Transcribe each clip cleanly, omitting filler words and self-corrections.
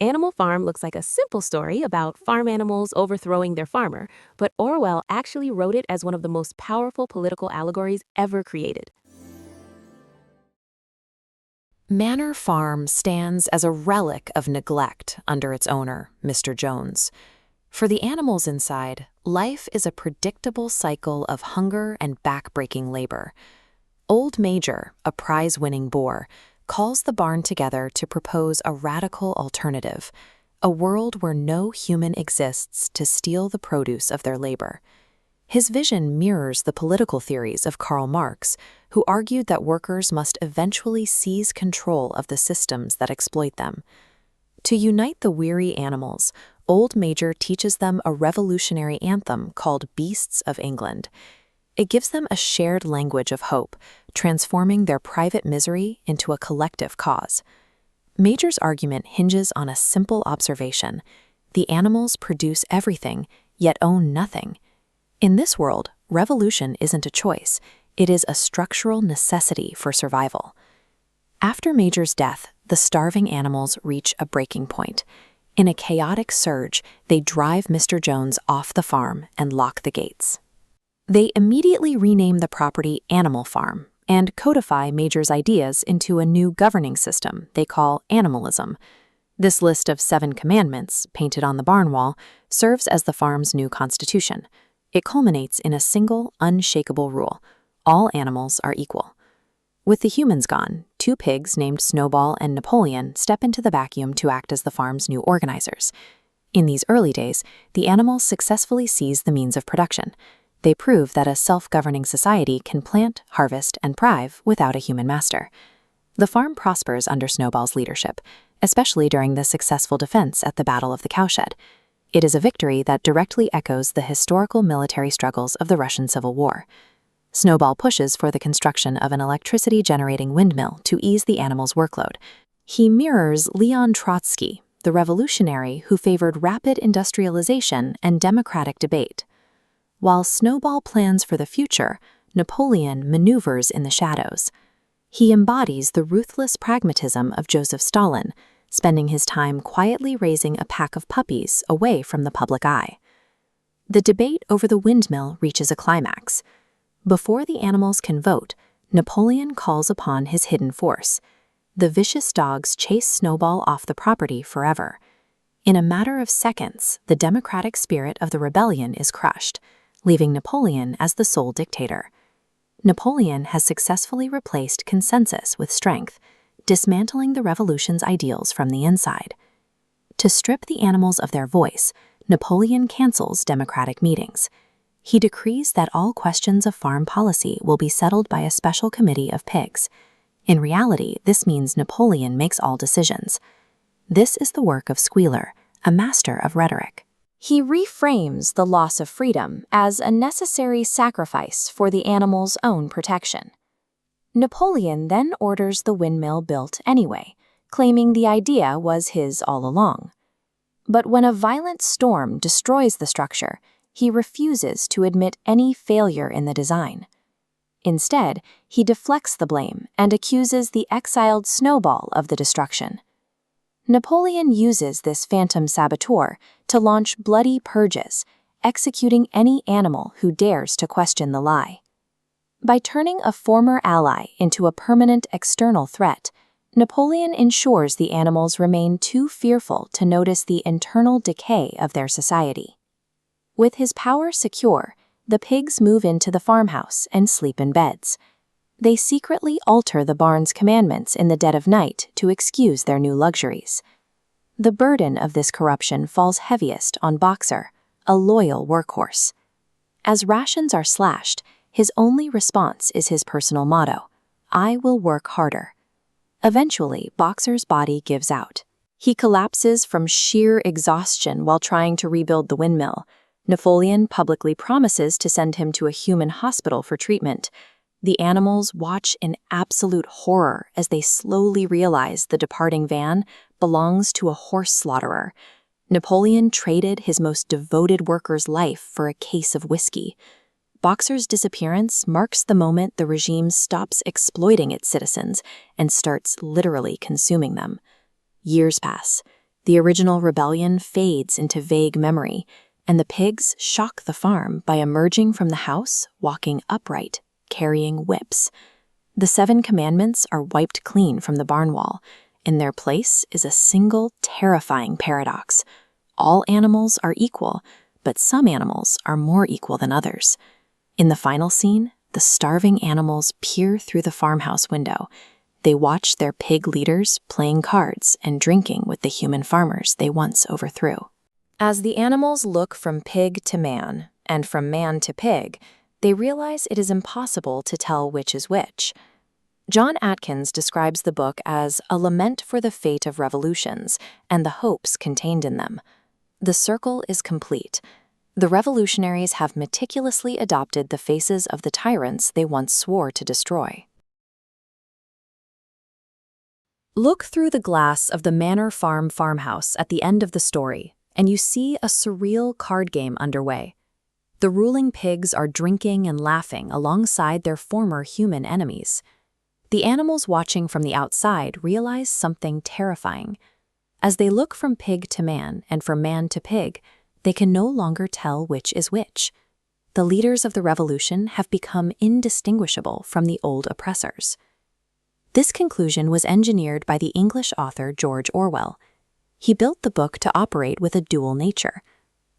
Animal Farm looks like a simple story about farm animals overthrowing their farmer, but Orwell actually wrote it as one of the most powerful political allegories ever created. Manor Farm stands as a relic of neglect under its owner, Mr. Jones. For the animals inside, life is a predictable cycle of hunger and back-breaking labor. Old Major, a prize-winning boar, calls the barn together to propose a radical alternative, a world where no human exists to steal the produce of their labor. His vision mirrors the political theories of Karl Marx, who argued that workers must eventually seize control of the systems that exploit them. To unite the weary animals, Old Major teaches them a revolutionary anthem called Beasts of England. It gives them a shared language of hope, transforming their private misery into a collective cause. Major's argument hinges on a simple observation: the animals produce everything, yet own nothing. In this world, revolution isn't a choice, it is a structural necessity for survival. After Major's death, the starving animals reach a breaking point. In a chaotic surge, they drive Mr. Jones off the farm and lock the gates. They immediately rename the property Animal Farm and codify Major's ideas into a new governing system they call animalism. This list of 7 commandments, painted on the barn wall, serves as the farm's new constitution. It culminates in a single, unshakable rule: all animals are equal. With the humans gone, 2 pigs named Snowball and Napoleon step into the vacuum to act as the farm's new organizers. In these early days, the animals successfully seize the means of production. They prove that a self-governing society can plant, harvest, and thrive without a human master. The farm prospers under Snowball's leadership, especially during the successful defense at the Battle of the Cowshed. It is a victory that directly echoes the historical military struggles of the Russian Civil War. Snowball pushes for the construction of an electricity-generating windmill to ease the animals' workload. He mirrors Leon Trotsky, the revolutionary who favored rapid industrialization and democratic debate. While Snowball plans for the future, Napoleon maneuvers in the shadows. He embodies the ruthless pragmatism of Joseph Stalin, spending his time quietly raising a pack of puppies away from the public eye. The debate over the windmill reaches a climax. Before the animals can vote, Napoleon calls upon his hidden force. The vicious dogs chase Snowball off the property forever. In a matter of seconds, the democratic spirit of the rebellion is crushed, leaving Napoleon as the sole dictator. Napoleon has successfully replaced consensus with strength, dismantling the revolution's ideals from the inside. To strip the animals of their voice, Napoleon cancels democratic meetings. He decrees that all questions of farm policy will be settled by a special committee of pigs. In reality, this means Napoleon makes all decisions. This is the work of Squealer, a master of rhetoric. He reframes the loss of freedom as a necessary sacrifice for the animal's own protection. Napoleon then orders the windmill built anyway, claiming the idea was his all along. But when a violent storm destroys the structure, he refuses to admit any failure in the design. Instead, he deflects the blame and accuses the exiled Snowball of the destruction. Napoleon uses this phantom saboteur to launch bloody purges, executing any animal who dares to question the lie. By turning a former ally into a permanent external threat, Napoleon ensures the animals remain too fearful to notice the internal decay of their society. With his power secure, the pigs move into the farmhouse and sleep in beds. They secretly alter the barn's commandments in the dead of night to excuse their new luxuries. The burden of this corruption falls heaviest on Boxer, a loyal workhorse. As rations are slashed, his only response is his personal motto: "I will work harder." Eventually, Boxer's body gives out. He collapses from sheer exhaustion while trying to rebuild the windmill. Napoleon publicly promises to send him to a human hospital for treatment. The animals watch in absolute horror as they slowly realize the departing van belongs to a horse slaughterer. Napoleon traded his most devoted worker's life for a case of whiskey. Boxer's disappearance marks the moment the regime stops exploiting its citizens and starts literally consuming them. Years pass. The original rebellion fades into vague memory, and the pigs shock the farm by emerging from the house, walking upright, carrying whips. The 7 commandments are wiped clean from the barn wall. In their place is a single terrifying paradox. All animals are equal, but some animals are more equal than others. In the final scene, the starving animals peer through the farmhouse window. They watch their pig leaders playing cards and drinking with the human farmers they once overthrew. As the animals look from pig to man, and from man to pig, they realize it is impossible to tell which is which. John Atkins describes the book as a lament for the fate of revolutions and the hopes contained in them. The circle is complete. The revolutionaries have meticulously adopted the faces of the tyrants they once swore to destroy. Look through the glass of the Manor Farm farmhouse at the end of the story, and you see a surreal card game underway. The ruling pigs are drinking and laughing alongside their former human enemies. The animals watching from the outside realize something terrifying. As they look from pig to man and from man to pig, they can no longer tell which is which. The leaders of the revolution have become indistinguishable from the old oppressors. This conclusion was engineered by the English author George Orwell. He built the book to operate with a dual nature.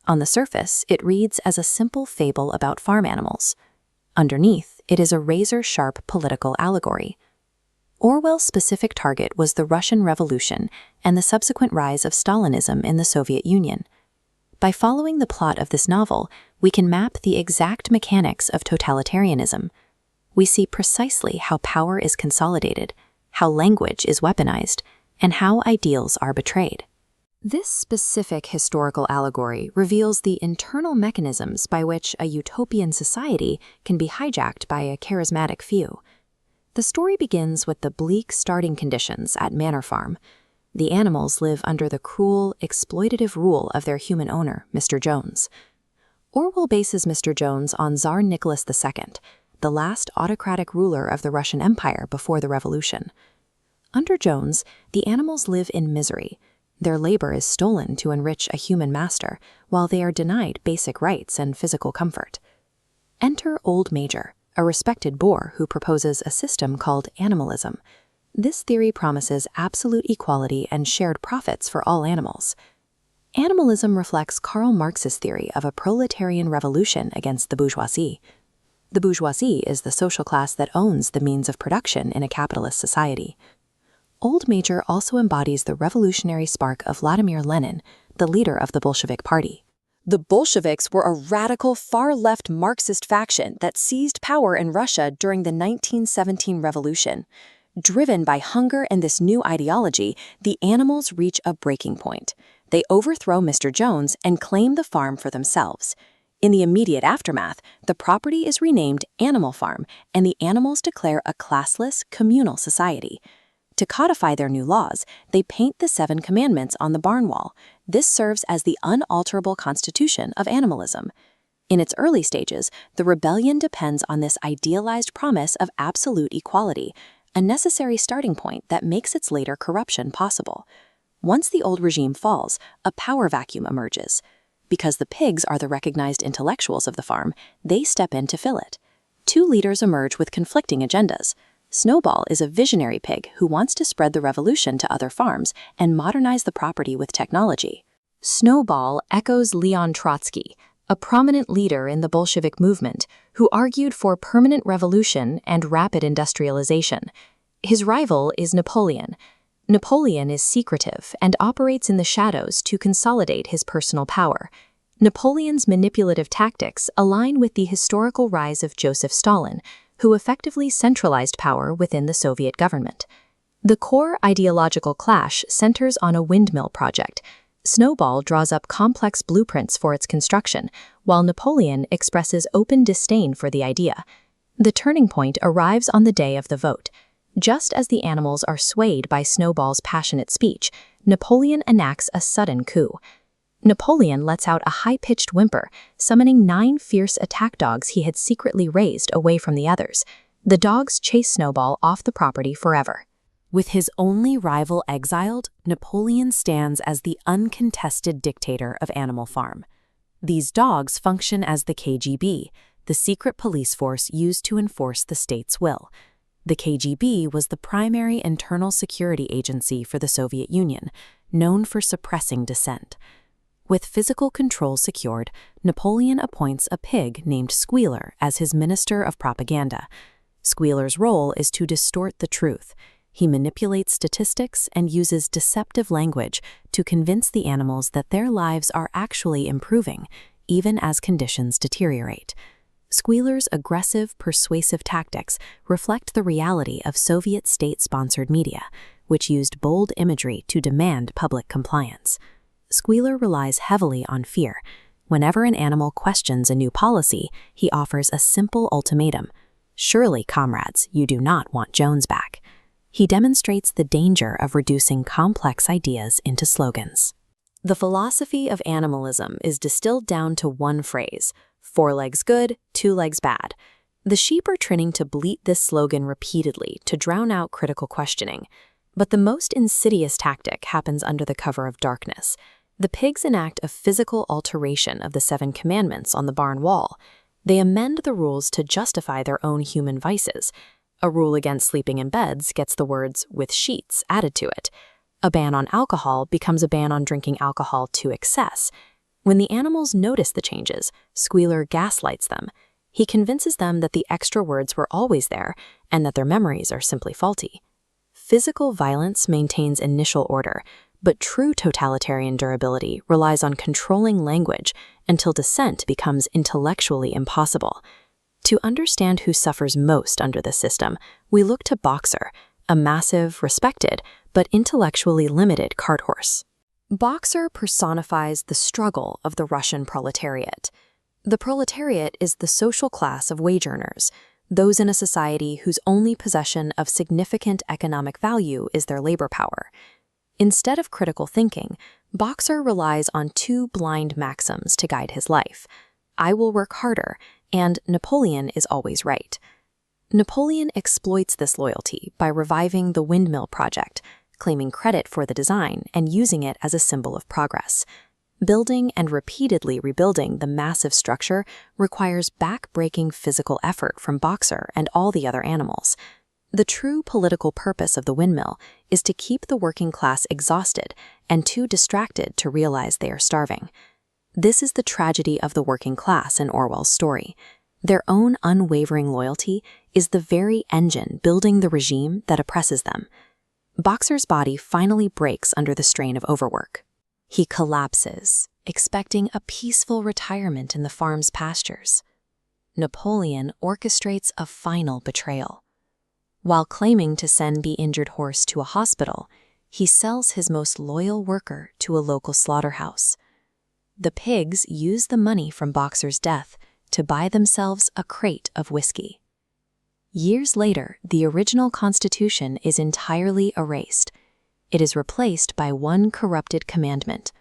On the surface, it reads as a simple fable about farm animals. Underneath, it is a razor-sharp political allegory. Orwell's specific target was the Russian Revolution and the subsequent rise of Stalinism in the Soviet Union. By following the plot of this novel, we can map the exact mechanics of totalitarianism. We see precisely how power is consolidated, how language is weaponized, and how ideals are betrayed. This specific historical allegory reveals the internal mechanisms by which a utopian society can be hijacked by a charismatic few. The story begins with the bleak starting conditions at Manor Farm. The animals live under the cruel, exploitative rule of their human owner, Mr. Jones. Orwell bases Mr. Jones on Tsar Nicholas II, the last autocratic ruler of the Russian Empire before the Revolution. Under Jones, the animals live in misery. Their labor is stolen to enrich a human master, while they are denied basic rights and physical comfort. Enter Old Major, a respected Boer who proposes a system called animalism. This theory promises absolute equality and shared profits for all animals. Animalism reflects Karl Marx's theory of a proletarian revolution against the bourgeoisie. The bourgeoisie is the social class that owns the means of production in a capitalist society. Old Major also embodies the revolutionary spark of Vladimir Lenin, the leader of the Bolshevik Party. The Bolsheviks were a radical far-left Marxist faction that seized power in Russia during the 1917 revolution. Driven by hunger and this new ideology, the animals reach a breaking point. They overthrow Mr. Jones and claim the farm for themselves. In the immediate aftermath, the property is renamed Animal Farm, and the animals declare a classless, communal society. To codify their new laws, they paint the 7 commandments on the barn wall. This serves as the unalterable constitution of animalism. In its early stages, the rebellion depends on this idealized promise of absolute equality, a necessary starting point that makes its later corruption possible. Once the old regime falls, a power vacuum emerges. Because the pigs are the recognized intellectuals of the farm, they step in to fill it. 2 leaders emerge with conflicting agendas. Snowball is a visionary pig who wants to spread the revolution to other farms and modernize the property with technology. Snowball echoes Leon Trotsky, a prominent leader in the Bolshevik movement, who argued for permanent revolution and rapid industrialization. His rival is Napoleon. Napoleon is secretive and operates in the shadows to consolidate his personal power. Napoleon's manipulative tactics align with the historical rise of Joseph Stalin, who effectively centralized power within the Soviet government. The core ideological clash centers on a windmill project. Snowball draws up complex blueprints for its construction, while Napoleon expresses open disdain for the idea. The turning point arrives on the day of the vote. Just as the animals are swayed by Snowball's passionate speech, Napoleon enacts a sudden coup. Napoleon lets out a high-pitched whimper, summoning 9 fierce attack dogs he had secretly raised away from the others. The dogs chase Snowball off the property forever. With his only rival exiled, Napoleon stands as the uncontested dictator of Animal Farm. These dogs function as the KGB, the secret police force used to enforce the state's will. The KGB was the primary internal security agency for the Soviet Union, known for suppressing dissent. With physical control secured, Napoleon appoints a pig named Squealer as his minister of propaganda. Squealer's role is to distort the truth. He manipulates statistics and uses deceptive language to convince the animals that their lives are actually improving, even as conditions deteriorate. Squealer's aggressive, persuasive tactics reflect the reality of Soviet state-sponsored media, which used bold imagery to demand public compliance. Squealer relies heavily on fear. Whenever an animal questions a new policy, he offers a simple ultimatum. "Surely, comrades, you do not want Jones back." He demonstrates the danger of reducing complex ideas into slogans. The philosophy of animalism is distilled down to one phrase: 4 legs good, 2 legs bad. The sheep are training to bleat this slogan repeatedly to drown out critical questioning. But the most insidious tactic happens under the cover of darkness. The pigs enact a physical alteration of the 7 commandments on the barn wall. They amend the rules to justify their own human vices. A rule against sleeping in beds gets the words "with sheets" added to it. A ban on alcohol becomes a ban on drinking alcohol to excess. When the animals notice the changes, Squealer gaslights them. He convinces them that the extra words were always there and that their memories are simply faulty. Physical violence maintains initial order, but true totalitarian durability relies on controlling language until dissent becomes intellectually impossible. To understand who suffers most under this system, we look to Boxer, a massive, respected, but intellectually limited cart horse. Boxer personifies the struggle of the Russian proletariat. The proletariat is the social class of wage earners, those in a society whose only possession of significant economic value is their labor power. Instead of critical thinking, Boxer relies on 2 blind maxims to guide his life: "I will work harder," and "Napoleon is always right." Napoleon exploits this loyalty by reviving the windmill project, claiming credit for the design and using it as a symbol of progress. Building and repeatedly rebuilding the massive structure requires back-breaking physical effort from Boxer and all the other animals. The true political purpose of the windmill is to keep the working class exhausted and too distracted to realize they are starving. This is the tragedy of the working class in Orwell's story. Their own unwavering loyalty is the very engine building the regime that oppresses them. Boxer's body finally breaks under the strain of overwork. He collapses, expecting a peaceful retirement in the farm's pastures. Napoleon orchestrates a final betrayal. While claiming to send the injured horse to a hospital, he sells his most loyal worker to a local slaughterhouse. The pigs use the money from Boxer's death to buy themselves a crate of whiskey. Years later, the original Constitution is entirely erased. It is replaced by one corrupted commandment: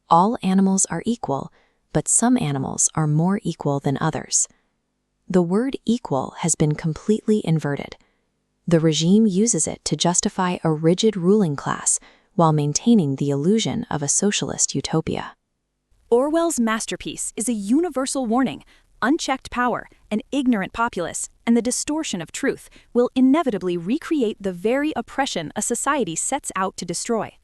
all animals are equal, but some animals are more equal than others. The word equal has been completely inverted. The regime uses it to justify a rigid ruling class while maintaining the illusion of a socialist utopia. Orwell's masterpiece is a universal warning. Unchecked power, an ignorant populace, and the distortion of truth will inevitably recreate the very oppression a society sets out to destroy.